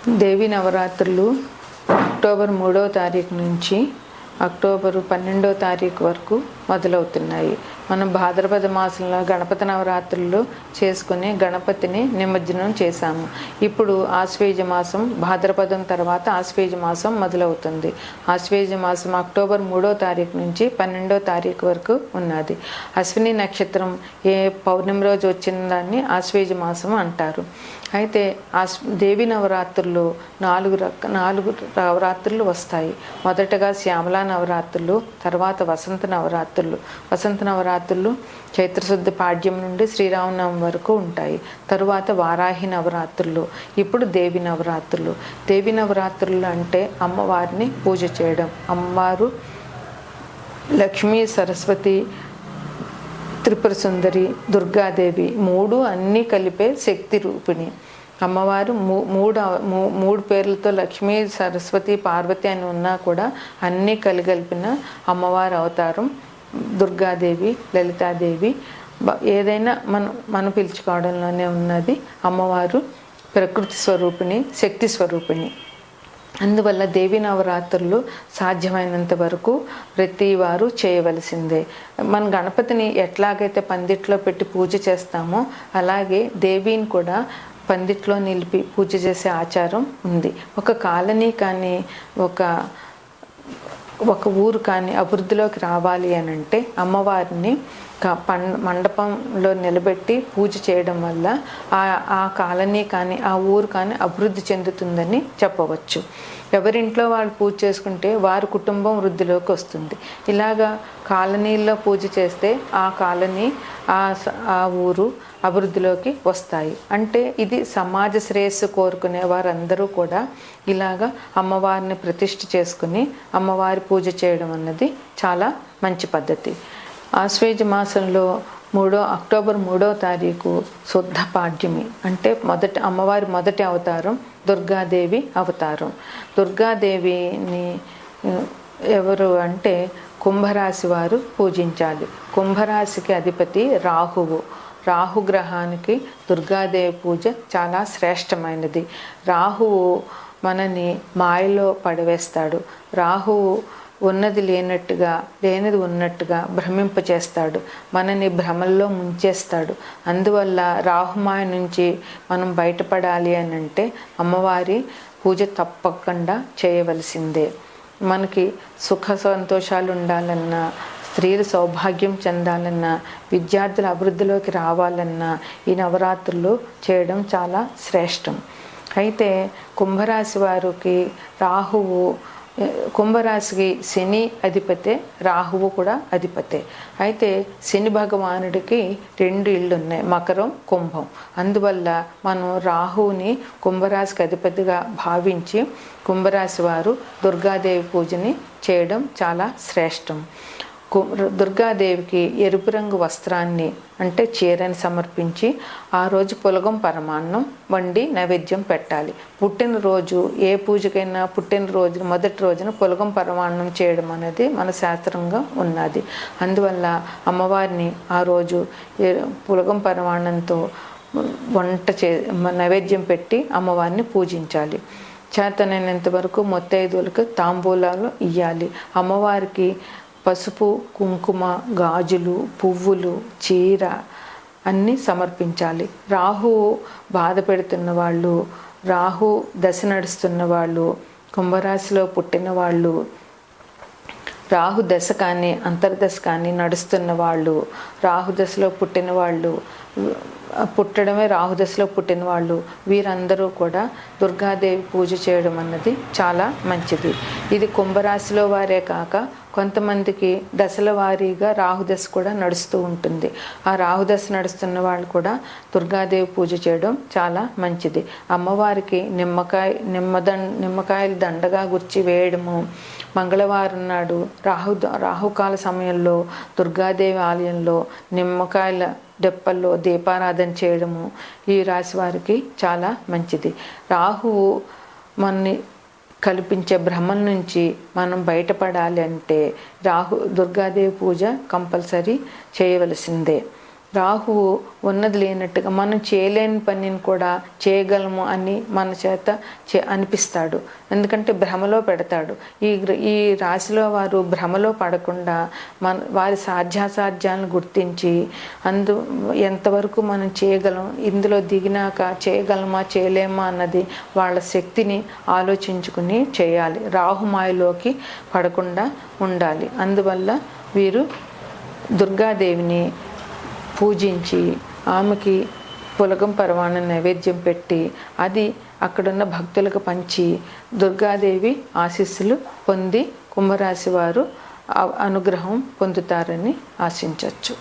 దేవి నవరాత్రులు అక్టోబర్ 3వ తారీఖు నుంచి అక్టోబర్ 12వ తారీఖు వరకు మొదలవుతున్నాయి. మనం భాద్రపద మాసంలో గణపతి నవరాత్రులు చేసుకుని గణపతిని నిమజ్జనం చేశాము. ఇప్పుడు ఆశ్వేజ మాసం, భాద్రపదం తర్వాత ఆశ్వేజ మాసం మొదలవుతుంది. ఆశ్వేజ మాసం అక్టోబర్ 3వ తారీఖు నుంచి 12వ తారీఖు వరకు ఉన్నది. అశ్విని నక్షత్రం ఏ పౌర్ణమి రోజు వచ్చిన దాన్ని ఆశ్వేజ మాసం అంటారు. అయితే దేవి నవరాత్రులు నాలుగు నవరాత్రులు వస్తాయి. మొదటగా శ్యామలా నవరాత్రులు, తర్వాత వసంత నవరాత్రులు. వసంత నవరాత్రులు చైత్రశుద్ధ పాడ్యం నుండి శ్రీరామనవమి వరకు ఉంటాయి. తరువాత వారాహి నవరాత్రులు, ఇప్పుడు దేవి నవరాత్రులు. దేవి నవరాత్రులు అంటే అమ్మవారిని పూజ చేయడం. అమ్మవారు లక్ష్మీ, సరస్వతి, త్రిపుర సుందరి, దుర్గాదేవి మూడు అన్నీ కలిపే శక్తి రూపిణి. అమ్మవారు మూడు పేర్లతో లక్ష్మీ, సరస్వతి, పార్వతి అని ఉన్నా కూడా అన్నీ కలిగిన అమ్మవారి అవతారం దుర్గాదేవి, లలితాదేవి. ఏదైనా మనం పిలుచుకోవడంలోనే ఉన్నది. అమ్మవారు ప్రకృతి స్వరూపిణి, శక్తి స్వరూపిణి. అందువల్ల దేవి నవరాత్రులు సాధ్యమైనంత వరకు ప్రతి వారు చేయవలసిందే. మన గణపతిని ఎట్లాగైతే పందిట్లో పెట్టి పూజ చేస్తామో అలాగే దేవిని కూడా పందిట్లో నిలిపి పూజ చేసే ఆచారం ఉంది. ఒక కాలనీ కానీ ఒక ఊరు కానీ అభివృద్ధిలోకి రావాలి అని అంటే అమ్మవారిని మండపంలో నిలబెట్టి పూజ చేయడం వల్ల ఆ కాలనీ కానీ ఆ ఊరు కానీ అభివృద్ధి చెందుతుందని చెప్పవచ్చు. ఎవరింట్లో వాళ్ళు పూజ చేసుకుంటే వారి కుటుంబం వృద్ధిలోకి వస్తుంది. ఇలాగా కాలనీల్లో పూజ చేస్తే ఆ కాలనీ, ఆ ఊరు అభివృద్ధిలోకి వస్తాయి. అంటే ఇది సమాజ శ్రేయస్సు కోరుకునే వారందరూ కూడా ఇలాగా అమ్మవారిని ప్రతిష్ఠ చేసుకుని అమ్మవారి పూజ చేయడం అన్నది చాలా మంచి పద్ధతి. ఆశ్వేజ మాసంలో అక్టోబర్ 3వ తారీఖు శుద్ధ పాడ్యమి అంటే అమ్మవారి మొదటి అవతారం దుర్గాదేవి అవతారం. దుర్గాదేవిని ఎవరు అంటే కుంభరాశి వారు పూజించాలి. కుంభరాశికి అధిపతి రాహువు. రాహుగ్రహానికి దుర్గాదేవి పూజ చాలా శ్రేష్టమైనది. రాహువు మనని మాయలో పడవేస్తాడు. రాహువు ఉన్నది లేనట్టుగా, లేనిది ఉన్నట్టుగా భ్రమింపచేస్తాడు. మనని భ్రమల్లో ముంచేస్తాడు. అందువల్ల రాహుమాయ నుంచి మనం బయటపడాలి అని అంటే అమ్మవారి పూజ తప్పకుండా చేయవలసిందే. మనకి సుఖ సంతోషాలు ఉండాలన్నా, స్త్రీలు సౌభాగ్యం చెందాలన్నా, విద్యార్థుల అభివృద్ధిలోకి రావాలన్నా ఈ నవరాత్రులు చేయడం చాలా శ్రేష్టం. అయితే కుంభరాశి వారికి కుంభరాశికి శని అధిపతే, రాహువు కూడా అధిపతే. అయితే శని భగవానుడికి 2 ఇళ్ళు ఉన్నాయి, మకరం, కుంభం. అందువల్ల మనం రాహువుని కుంభరాశికి అధిపతిగా భావించి కుంభరాశి వారు దుర్గాదేవి పూజని చేయడం చాలా శ్రేష్టం. దుర్గాదేవికి ఎరుపు రంగు వస్త్రాన్ని అంటే చీరని సమర్పించి ఆ రోజు పులగం పరమాన్నం వండి నైవేద్యం పెట్టాలి. పుట్టినరోజు ఏ పూజకైనా పుట్టినరోజు మొదటి రోజున పులగం పరమాన్నం చేయడం అనేది మన శాస్త్రంగా ఉన్నది. అందువల్ల అమ్మవారిని ఆ రోజు పులగం పరమాన్నంతో నైవేద్యం పెట్టి అమ్మవారిని పూజించాలి. చేతనైనంత వరకు ముత్తైదువులకు తాంబూలాలు ఇవ్వాలి. అమ్మవారికి పసుపు, కుంకుమ, గాజులు, పువ్వులు, చీర అన్నీ సమర్పించాలి. రాహువు బాధ పెడుతున్న వాళ్ళు, రాహు దశ నడుస్తున్న వాళ్ళు, కుంభరాశిలో పుట్టిన వాళ్ళు, రాహు దశ కానీ అంతర్దశ కానీ నడుస్తున్న వాళ్ళు, రాహుదశలో పుట్టిన వాళ్ళు, పుట్టడమే రాహుదశలో పుట్టిన వాళ్ళు, వీరందరూ కూడా దుర్గాదేవి పూజ చేయడం అన్నది చాలా మంచిది. ఇది కుంభరాశిలో వారే కాక కొంతమందికి దశల వారీగా రాహుదశ కూడా నడుస్తూ ఉంటుంది. ఆ రాహుదశ నడుస్తున్న వాళ్ళు కూడా దుర్గాదేవి పూజ చేయడం చాలా మంచిది. అమ్మవారికి నిమ్మకాయలు దండగా గుర్చి వేయడము, మంగళవారం నాడు రాహుకాల సమయంలో దుర్గాదేవి ఆలయంలో నిమ్మకాయల డెప్పల్లో దీపారాధన చేయడము ఈ రాశి వారికి చాలా మంచిది. రాహువు మనని కల్పించే భ్రమం నుంచి మనం బయటపడాలి అంటే దుర్గాదేవి పూజ కంపల్సరీ చేయవలసిందే. రాహువు ఉన్నది లేనట్టుగా మనం చేయలేని పనిని కూడా చేయగలము అని మన చేత అనిపిస్తాడు. ఎందుకంటే భ్రమలో పెడతాడు. ఈ రాశిలో వారు భ్రమలో పడకుండా వారి సాధ్యాసాధ్యాలను గుర్తించి ఎంతవరకు మనం చేయగలం, ఇందులో దిగినాక చేయగలమా చేయలేమా అన్నది వాళ్ళ శక్తిని ఆలోచించుకుని చేయాలి. రాహుమాయలోకి పడకుండా ఉండాలి. అందువల్ల వీరు దుర్గాదేవిని పూజించి ఆమెకి పులగం పరవాణం నైవేద్యం పెట్టి అది అక్కడున్న భక్తులకు పంచి దుర్గాదేవి ఆశీస్సులు పొంది కుంభరాశి వారు అనుగ్రహం పొందుతారని ఆశించవచ్చు.